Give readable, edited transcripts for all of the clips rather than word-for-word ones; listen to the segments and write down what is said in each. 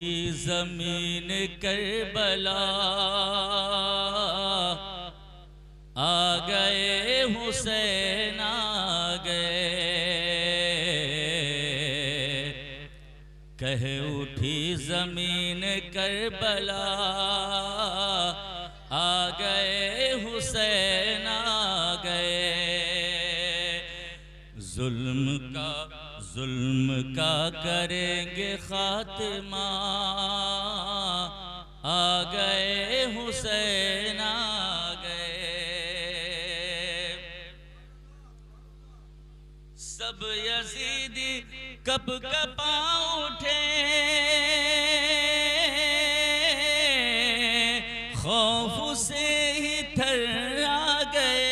ज़मीन करबला आ गए, हुसैन आ गए। कह उठी ज़मीन करबला आ गए, हुसैन आ गए। जुल्म का करेंगे खात्मा आ गए, हुसैन आ गए। सब यजीदी कब कपा उठे, खौफ से ही थर आ गए।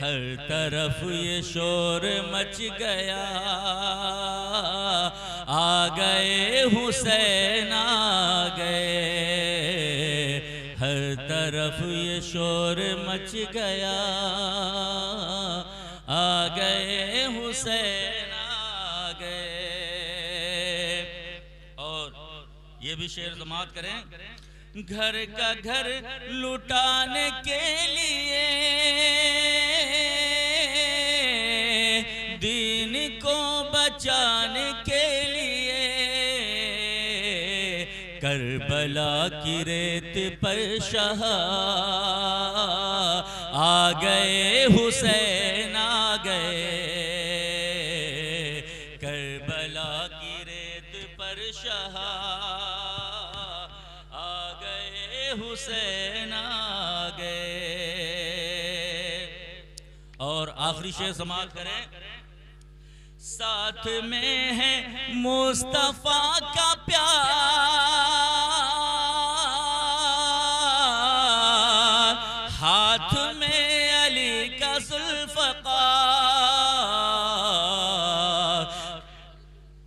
हर तरफ ये शोर मच गया, आ गए, हुसैन आ गए। हर तरफ ये शोर मच गया, आ गए, हुसैन आ गए। और ये भी शेर समाअत करें। घर का घर लुटाने के लिए दीन को बचाने के लिए करबला की रेत पर शाह आ गए, हुसैन आ गए। करबला की रेत पर शाह आ गए, हुसैन आ गए। और आखिरी शेर समाअत करें। साथ में है मुस्तफा का प्यार, हाथ में अली का जुल्फ़कार।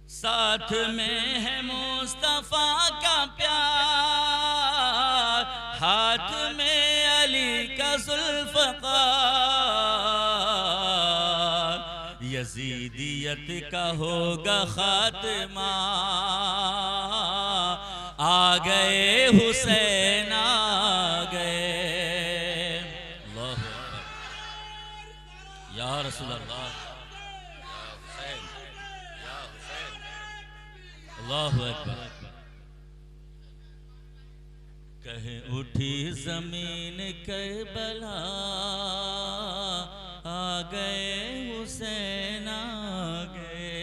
साथ में है मुस्तफा का प्यार, हाथ में अली का जुल्फ़कार। यजीदियत का होगा खात्मा, आ गए, हुसैन आ गए। अल्लाह या रसूल अल्लाह, अल्लाहु अकबर। कहे उठी ज़मीन करबला आ गए, हुसैन आ गए।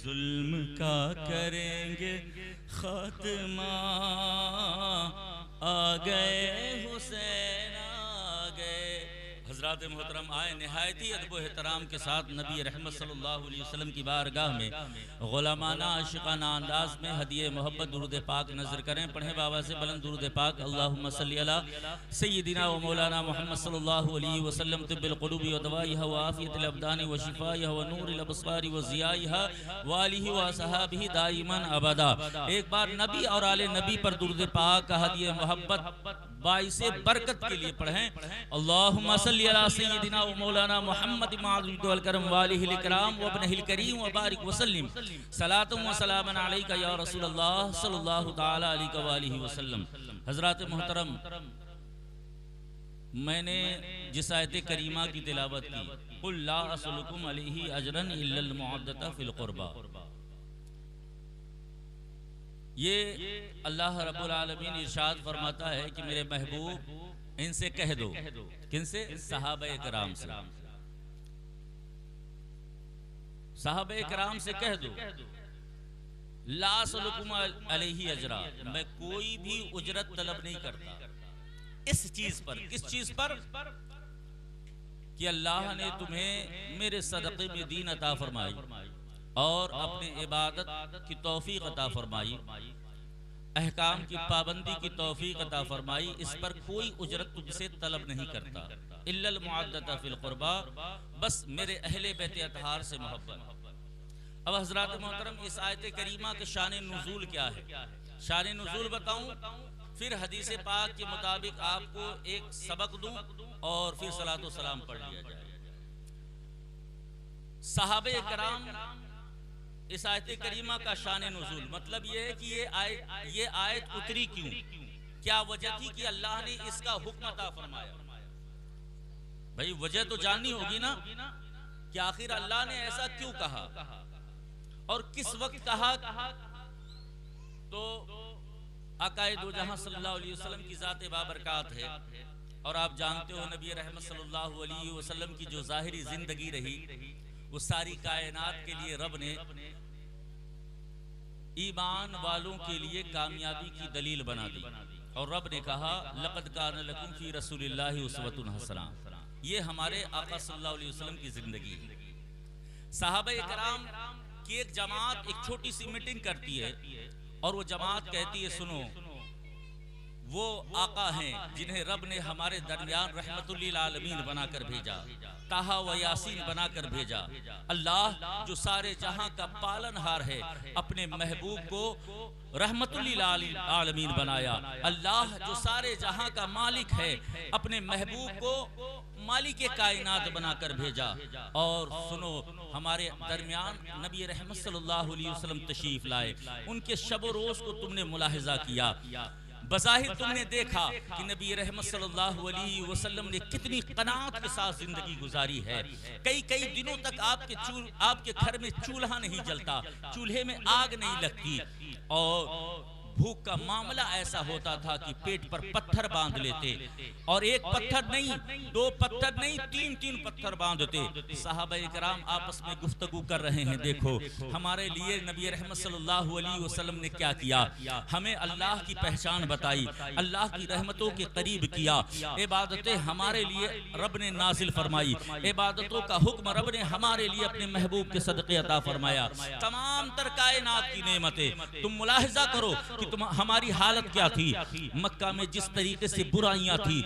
जुल्म का करेंगे खात्मा, आ गए, हुसैन आ गए। हज़रात मोहतरम आए नहायती अदब एहतराम के साथ नबी रहमत सल्लल्लाहु अलैहि वसल्लम की बारगाह में ग़ुलामाना आशिक़ाना अंदाज में हदिये मोहब्बत दुरूद पाक नज़र करें। पढ़ें बाबा से बुलंद दुरूद पाक। अल्लाहुम्मा सल्ली अला सय्यिदिना व मौलाना मोहम्मद सल्लल्लाहु अलैहि वसल्लम तिब्बिल क़ुलूबि व दवाइहा व आफ़ियतिल अबदानि व शिफ़ाइहा व नूरिल अबसारि व ज़ियाइहा व आलिहि व असहाबिहि दाइमन अबदा। एक बार नबी और आले नबी पर दुरूद पाक का हदिये मोहब्बत बाइसे बरकत के लिए पढ़ें। अल्लाहुम्मा सल्ली अला सय्यिदिना व मौलाना मोहम्मद माअज़ वल करम व आलिहिल किराम व इब्निहिल करीम व बारिक व सल्लिम सलातुम व सलामन अलैका या रसूल अल्लाह सल्लल्लाहु तआला अलैहि व आलिहि वसल्लम। हज़रात मोहतरम, मैंने जिस आयत करीमा की तिलावत की, कुल ला असलुकुम अलैहि अजरन इल्लल मुअद्दता फिल क़ुरबा, ये अल्लाह रब्बुल आलमीन इरशाद फरमाता है कि मेरे महबूब इनसे कह दो। किनसे? सहाबा कराम से। सहाबा कराम से कह दो, ला असलुकुम अलैहि अजरा, मैं कोई भी उजरत तलब नहीं करता इस चीज पर। किस चीज पर? कि अल्लाह ने तुम्हें मेरे सदक़े में दीन अता फरमाई और अपने इबादत की तौफीक अता फरमाई, अहकाम की पाबंदी की तौफीक अता फरमाई। इस पर कोई उजरत तुमसे तलब नहीं करता। इल्लल मुअद्दता फिल क़ुरबा, बस मेरे अहले बैत अतहार से मोहब्बत। अब हज़रात मोहतरम, इस आयत करीमा के शान नुज़ूल क्या है? शान नुज़ूल बताऊं, फिर हदीस पाक के मुताबिक आपको एक सबक दूं और फिर सलातो सलाम पढ़ लिया जाए। सहाबे कराम इस आयत करीमा का शान नुज़ूल मतलब ये है कि ये आयत उतरी क्यों, क्या वजह थी कि अल्लाह ने इसका हुक्म अता फरमाया। भाई वजह तो जाननी होगी ना कि आखिर अल्लाह ने ऐसा क्यों कहा और किस वक्त कहा। तो आकाए दो जहां सल्लल्लाहु अलैहि वसल्लम की ज़ात बाबरकात है और आप जानते हो नबी रहमत सल्लल्लाहु अलैहि वसल्लम की जो ज़ाहिरी जिंदगी रही वो सारी कायनात के लिए रब ने ईमान वालों के लिए कामयाबी की दलील बना दी और रब ने कहा लक़द कान लकुम फी रसूलिल्लाहि उस्वतुन हसना। ये हमारे आका सल्लल्लाहु अलैहि वसल्लम की जिंदगी है। सहाबा कराम की एक जमात एक छोटी सी मीटिंग करती है और वो जमात कहती है सुनो वो आका हैं जिन्हें रब ने हमारे दरमियान रहमतुल लिल आलमीन बनाकर भेजा, ताहा व यासीन बनाकर भेजा। अल्लाह जो सारे जहां का पालनहार है अपने महबूब को रहमतुल लिल आलमीन बनाया। अल्लाह जो सारे जहां का मालिक है अपने महबूब को मालिक कायनात बनाकर भेजा। और सुनो हमारे दरमियान नबी रहमत सल्लल्लाहु अलैहि वसल्लम तशरीफ लाए, उनके शब रोज को तुमने मुलाहिजा किया। बज़ाहिर तुमने देखा कि नबी रहमत सल्लल्लाहु अलैहि वसल्लम ने कितनी कनात के साथ जिंदगी गुजारी है। कई दिनों तक आपके घर में चूल्हा नहीं जलता, चूल्हे में आग नहीं लगती और भूख का मामला ऐसा होता था कि पेट पर पत्थर बांध लेते और एक पत्थर नहीं, दो पत्थर नहीं, तीन पत्थर बांधते। सहाबाए कराम आपस में गुफ्तगू कर रहे हैं, देखो हमारे लिए नबी रहमत सल्लल्लाहु अलैहि वसल्लम ने क्या किया, हमें अल्लाह की पहचान बताई, अल्लाह की रहमतों के करीब किया, इबादतें हमारे लिए रब ने नाजिल फरमाई, इबादतों का हुक्म रब ने हमारे लिए अपने महबूब के सदक़े अता फरमाया। तमाम तर कायनात की नेमतें तुम मुलाहिजा करो कि तुम हमारी हालत क्या थी। मक्का में जिस तरीके से बुराइयां थी,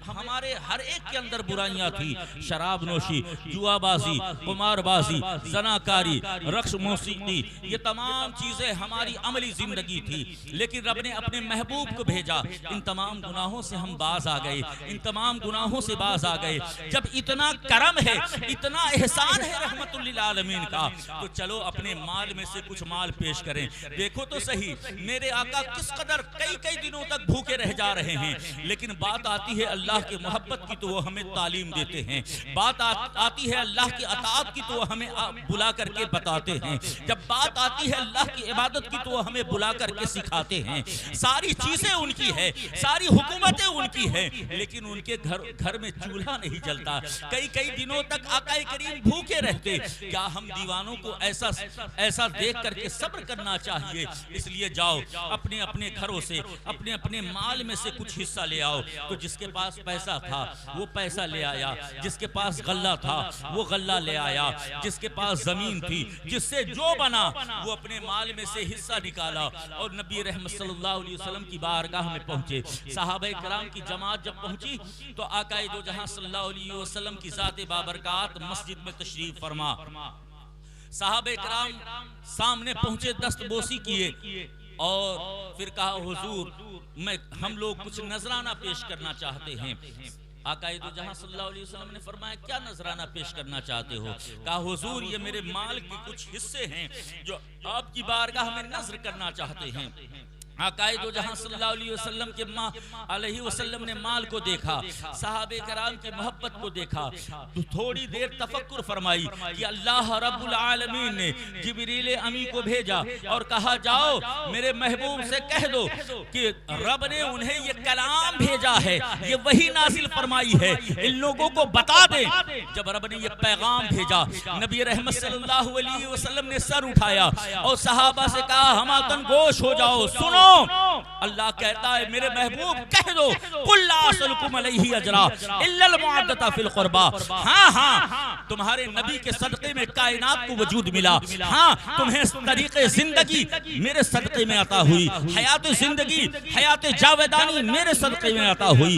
हमारे हर एक के अंदर बुराइयां थी, शराब नोशी, जुआबाजी, कुमारबाजी, जनाकारी, रक्स मौसीकी, ये तमाम चीजें हमारी अमली जिंदगी थी। लेकिन रब ने अपने महबूब को भेजा, इन तमाम गुनाहों से हम बाज आ गए, इन तमाम गुनाहों से बाज आ गए। जब इतना करम है, इतना एहसान है रहमतुल लिल आलमीन का, तो चलो अपने माल में से कुछ माल पेश करें। देखो तो सही मेरे आका किस कदर कई दिनों तक भूखे रह जा रहे हैं, लेकिन बात आती है अल्लाह के मोहब्बत की तो वो हमें तालीम देते हैं, बात आती है अल्लाह की अताअत की तो वो हमें बुला करके बताते हैं, जब बात आती है अल्लाह की इबादत की तो वो हमें बुला करके सिखाते हैं। सारी चीजें उनकी है, सारी हुकूमतें उनकी है, लेकिन उनके घर में चूल्हा नहीं जलता। कई दिनों तक आकाए करीम भूखे रहते। क्या हम दीवानों को ऐसा देख करके सब्र करना चाहिए? इसलिए जाओ अपने अपने घरों से अपने अपने माल में से कुछ हिस्सा ले आओ। तो जिसके पास पैसा था वो पैसा ले आया, जिसके पास गल्ला था वो गल्ला ले आया, जिसके पास जमीन थी, जिससे जो बना वो अपने माल में से हिस्सा निकाला और नबी रहमत सल्लल्लाहु अलैहि वसल्लम की बारगाह में पहुंचे। सहाबाए कराम की जमात जब पहुंची तो आकाए दो जहां सल्लल्लाहु अलैहि वसल्लम की ज़ात बाबरकात मस्जिद में तशरीफ फरमा। सहाबाए कराम सामने पहुंचे, दस्तबोसी किए और फिर कहा हुजूर हम लोग कुछ नजराना पेश करना चाहते हैं। आकाए दो जहां सल्लल्लाहु अलैहि वसल्लम ने फरमाया क्या नजराना पेश करना चाहते हो? कहा हुजूर ये मेरे माल के कुछ हिस्से हैं जो आपकी बारगाह में नजर करना चाहते हैं। आकाए दो जहां सल्लल्लाहु अलैहि वसल्लम ने माल को देखा, सहाबे कराम की मोहब्बत को देखा, तो थोड़ी देर तफक्कुर फरमाई कि अल्लाह रब्बुल आलमीन ने जिब्रील अमी को भेजा और कहा जाओ मेरे महबूब से कह दो कि रब ने उन्हें ये कलाम भेजा है, ये वही नाजिल फरमाई है, इन लोगों को बता दे। जब रब ने ये पैगाम भेजा, नबी रहमत सल्लल्लाहु अलैहि वसल्लम ने सर उठाया और सहाबा से कहा हमातन गोश हो जाओ, सुनो। अल्लाह कहता है मेरे महबूब कह दो कुल्ला असलकुम अलैहि अजरा इल्लल मुअद्दता फिल कुर्बा। हाँ तुम्हारे नबी के सदक़े में कायनात को वजूद मिला। हाँ तुम्हें तरीक़े जिंदगी मेरे सदक़े में अता हुई, हयात जिंदगी हयात जावेदानी मेरे सदक़े में अता हुई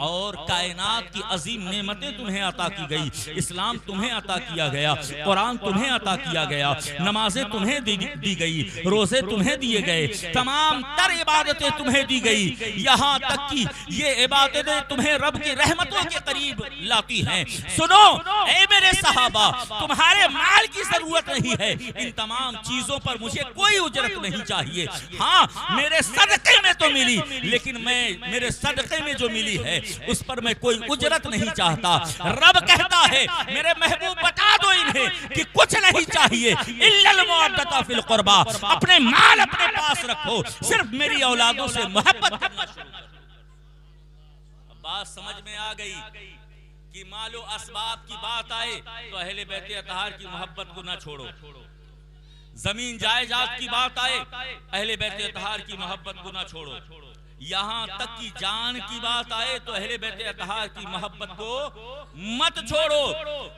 और कायनात की अजीम नेमतें तुम्हें अता की गई। इस्लाम तुम्हें अता किया गया, कुरान तुम्हें अता किया गया, नमाजें तुम्हें दी गई, रोजे तुम्हें दिए गए, तमाम तर इबादतें तुम्हें दी गई, यहाँ तक कि ये इबादतें तुम्हें रब की रहमतों के करीब लाती हैं। सुनो ऐ मेरे सहाबा, तुम्हारे माल की जरूरत नहीं है, इन तमाम चीजों पर मुझे कोई उजरत नहीं चाहिए। हाँ, मेरे सदके में तो मिली, लेकिन मैं मेरे सदके में जो मिली है उस पर मैं कोई उजरत नहीं चाहता। रब कहता है मेरे महबूब बता दो इन्हें कि कुछ नहीं चाहिए, इल्लल मुअद्दता फिल कुर्बा, अपने माल अपने पास रखो, सिर्फ मेरी औलादों से मोहब्बत करना शुरू करो। बात समझ में आ गई कि मालो असबाब की बात आए तो अहले बैत अतहार की मोहब्बत को ना छोड़ो, जमीन जायदाद की बात आए अहले बैत अतहार की मोहब्बत को ना छोड़ो, यहाँ तक कि जान की बात आए तो अहले बैत अतहार की मोहब्बत को मत छोड़ो।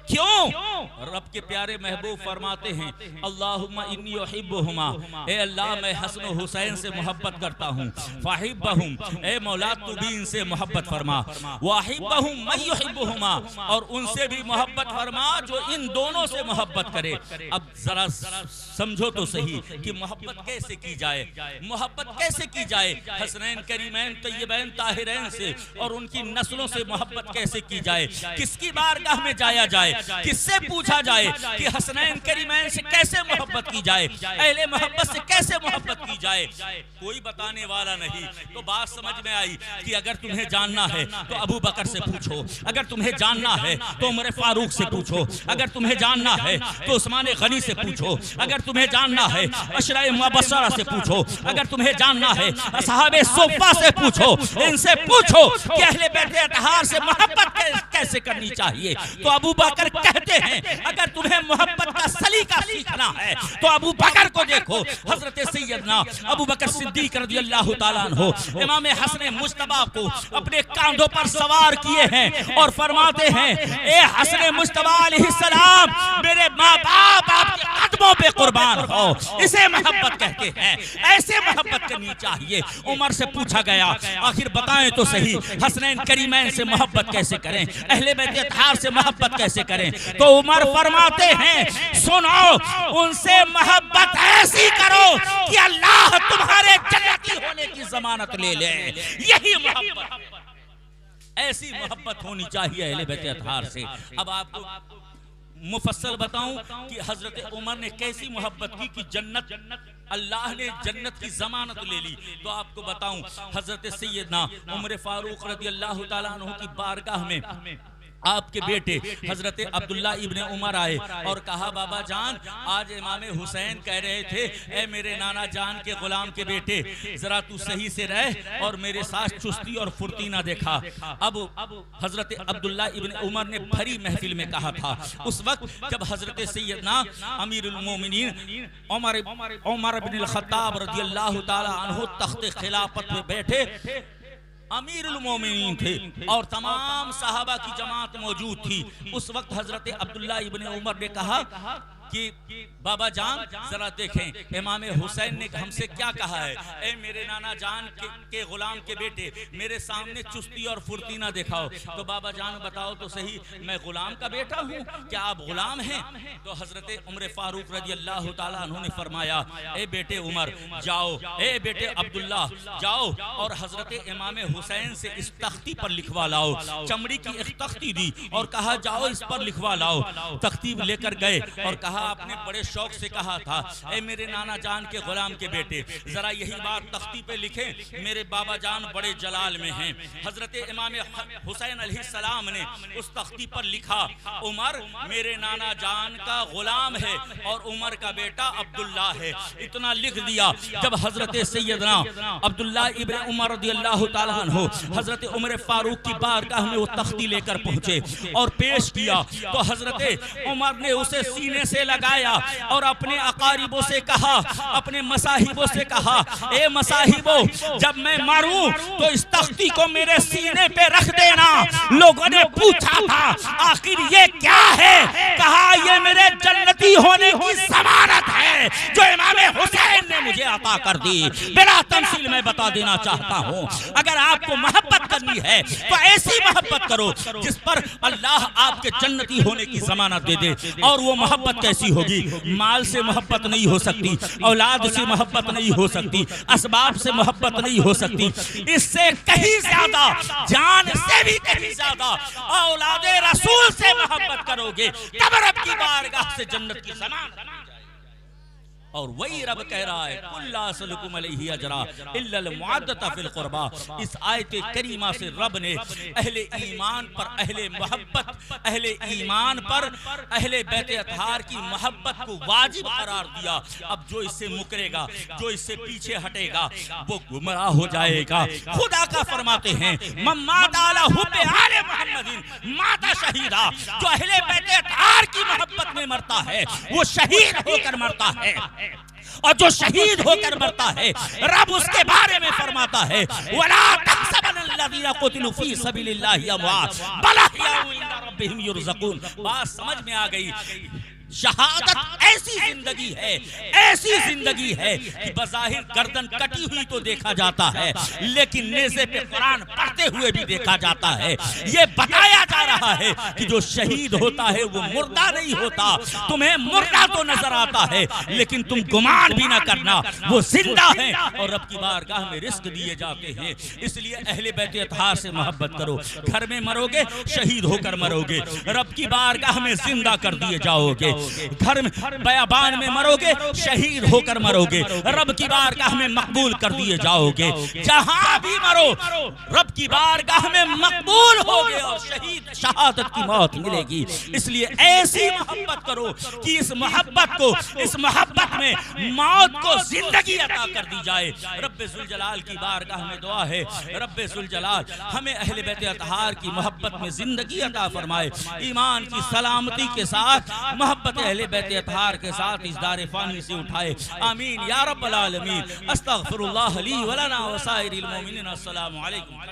क्यों? रब के प्यारे महबूब फरमाते हैं अल्लाहुम्मा इन्नी उहिब्बुहुमा, ए अल्लाह मैं हसन और हुसैन से मोहब्बत करता हूँ, फाहिब्बहुम, ए मौला तू भी इनसे मोहब्बत फरमा, वाहिब्बहुम मैं युहिब्बुहुमा, और उनसे भी मोहब्बत फरमा जो इन दोनों से मोहब्बत करे। अब जरा समझो तो सही कि मोहब्बत कैसे की जाए, मोहब्बत कैसे की जाए हसनैन करीमैन तय्यबैन ताहिरैन से और उनकी नस्लों से मोहब्बत कैसे की जाए, किसकी बारगाह में जाया जाए, किससे पूछा जाए कि हसनैन करीमैन से कैसे मोहब्बत की जाए, अहले मोहब्बत से कैसे मोहब्बत की जाए, कोई बताने वाला नहीं। तो बात समझ में आई कि अगर तुम्हें जानना है तो अबू बकर से पूछो, अगर तुम्हें जानना है तो उमर फारूक से पूछो, अगर तुम्हें जानना है तो उस्मान गनी से पूछो, अगर तुम्हें जानना है अशरा मुबशरा से पूछो, अगर तुम्हें जानना है असहाबे सुफ़ा से पूछो, इनसे पूछो कि अहले बैत अतहार से मोहब्बत कैसे करनी चाहिए। तो अबू बकर कहते हैं अगर तुम्हें मोहब्बत का सलीका सीखना है तो अबू बकर को देखो, हजरत सैयदना अबू बकर सिद्दीक रज़ियल्लाहु ताला अन्हु इमाम हसन मुज्तबा को अपने कांधों पर सवार किए हैं और फरमाते हैं ए हसन मुज्तबा अलैहिस्सलाम, मेरे माँ बाप आपके कदमों पे कुर्बान हो, इसे मोहब्बत कहते हैं, ऐसे मोहब्बत करनी चाहिए। उमर से पूछा गया आखिर बताएं तो सही हसनैन करीमैन से मोहब्बत कैसे करें, अहले बैत अतहार से मोहब्बत कैसे करें, तो उमर फरमाते हैं सुनो, उनसे मोहब्बत ऐसी करो कि अल्लाह तुम्हारे जन्नती होने की जमानत ले ले, यही मोहब्बत, ऐसी मोहब्बत होनी चाहिए अहले बैत अतहार से। अब आपको मुफस्सल बताऊं कि हजरत उमर ने कैसी मोहब्बत की कि जन्नत, अल्लाह ने जन्नत की जमानत ले ली। तो आपको बताऊं हजरत सैयदना उमर फारूक रज़ियल्लाहु ताला अन्हु की बारगाह में आपके बेटे हजरत अब्दुल्ला इब्ने उमर आए और कहा बाबा जान, आज इमाम हुसैन कह रहे थे ए मेरे नाना जान के गुलाम के बेटे, जरा तू सही से रह और मेरे साथ चुस्ती और फुर्ती ना देखा। अब हजरत अब्दुल्ला इब्ने उमर ने भरी महफिल में कहा था, उस वक्त जब हजरत सैयदना अमीरुल मोमिनीन उमर इब्न अल-खत्ताब रज़ियल्लाहु ताला अन्हु तख्त खिलाफत पे बैठे, अमीरुल मोमिनीन थे और तमाम सहाबा की जमात मौजूद थी। उस वक्त हजरत अब्दुल्ला इब्ने उमर ने कहा कि बाबा जान जरा देखें इमाम हुसैन ने हमसे क्या कहा है, ए मेरे नाना जान के गुलाम के बेटे, मेरे सामने चुस्ती और फुर्ती ना दिखाओ। तो बाबा जान बताओ तो सही, मैं गुलाम का बेटा हूँ, क्या आप गुलाम हैं? तो हजरत उमर फारूक रज़ियल्लाहु ताला अन्हु ने फरमाया ए बेटे उमर जाओ, ए बेटे अब्दुल्ला जाओ और हजरत इमाम हुसैन से इस तख्ती पर लिखवा लाओ। चमड़ी की एक तख्ती दी और कहा जाओ इस पर लिखवा लाओ। तख्ती लेकर गए और कहा आपने बड़े शौक से कहा था ए मेरे नाना जान के गुलाम के बेटे, जरा यही बात तख्ती पे लिखें, मेरे बाबा जान बड़े जलाल में हैं। हजरत इमाम हुसैन अलैहिस्सलाम ने उस तख्ती पर लिखा उमर मेरे नाना जान का गुलाम है और उमर का बेटा अब्दुल्ला है। इतना लिख दिया। जब हजरत सैयदना अब्दुल्ला इब्ने उमर रज़ियल्लाहु ताला अन्हु हजरत उमर फारूक की बारगाह में वो तख्ती लेकर पहुंचे और पेश किया, तो हजरत उमर ने उसे सीने से लगाया और अपने अकारिबों से कहा, अपने मसाहिबों से कहा ए मसाहिबो, जब मैं मारूं तो इस तख्ती को मेरे सीने पे रख देना। लोगों ने पूछा था आखिर ये क्या है, कहा ये मेरे जन्नती होने की जमानत है जो इमाम हुसैन ने मुझे अता कर दी। बिला तमसील मैं बता देना चाहता हूँ, अगर आपको मोहब्बत करनी है तो ऐसी मोहब्बत करो जिस पर अल्लाह आपके जन्नती होने की जमानत दे दे। और वो मोहब्बत कैसी होगी? माल से मोहब्बत नहीं हो सकती, औलाद से मोहब्बत नहीं हो सकती, असबाब से मोहब्बत नहीं हो सकती, इससे कहीं ज्यादा, जान से भी कहीं ज्यादा औलादे रसूल से मोहब्बत करोगे तब रब की बारगाह से जन्नत की ज़मानत। और वही रब कह रहा है कुल्ला सलकुम अलैहि अजरा इल्लल मुअद्दत फिल कुर्बा। इस आयत करीमा से रब ने अहले ईमान पर, अहले मोहब्बत, अहले ईमान पर अहले बैत अतहार की मोहब्बत को वाजिब करार दिया। अब जो इससे मुकरेगा, जो इससे पीछे हटेगा, वो गुमराह हो जाएगा। खुदा का फरमाते हैं मम्माता अला हुब्बे आले मुहम्मदिन माता शहीदा। जो अहले बैत अतहार की मोहब्बत में मरता है वो शहीद होकर मरता है, और जो शहीद होकर मरता है रब उसके बारे में फरमाता है वला तहसबन्नल्लज़ीना क़ुतिलू फ़ी सबीलिल्लाहि अमवात बल अहयाउ इंदा रब्बिहिम युरज़क़ून। बात समझ में आ गई। शहादत ऐसी जिंदगी है, ऐसी जिंदगी है कि बज़ाहिर गर्दन कटी हुई तो देखा जाता है, लेकिन नेज़े पे कुरान पढ़ते हुए भी देखा जाता है। ये बताया जा रहा है कि जो शहीद होता है वो मुर्दा नहीं होता। तुम्हें मुर्दा तो नजर आता है, लेकिन तुम गुमान भी ना करना वो जिंदा है और रब की बारगाह में रिस्क दिए जाते हैं। इसलिए अहले बैत अतहार से मोहब्बत करो। घर में मरोगे शहीद होकर मरोगे, रब की बारगाह में जिंदा कर दिए जाओगे। घर में बयाबान में मरोगे शहीद होकर मरोगे, रब की बारगाह में मकबूल कर दिए जाओगे। जहां भी मरो रब की बारगाह में मकबूल होगे और शहीद शहादत की मौत मिलेगी। इसलिए ऐसी मोहब्बत करो कि इस मोहब्बत को, इस मोहब्बत में मौत को जिंदगी अता कर दी जाए। रब्बे जुल जलाल की बारगाह में दुआ है रब्बे जुल जलाल हमें अहले बैत अतहार की मोहब्बत में जिंदगी अता फरमाए, ईमान की सलामती के साथ मोहब्बत अहले बैत अतहार के साथ इस दार फानी से उठाए। आमीन या रब्बल आलमीन। अस्तगफिरुल्लाह ली व लना व साइरिल मोमिनीन। अस्सलामु अलैकुम।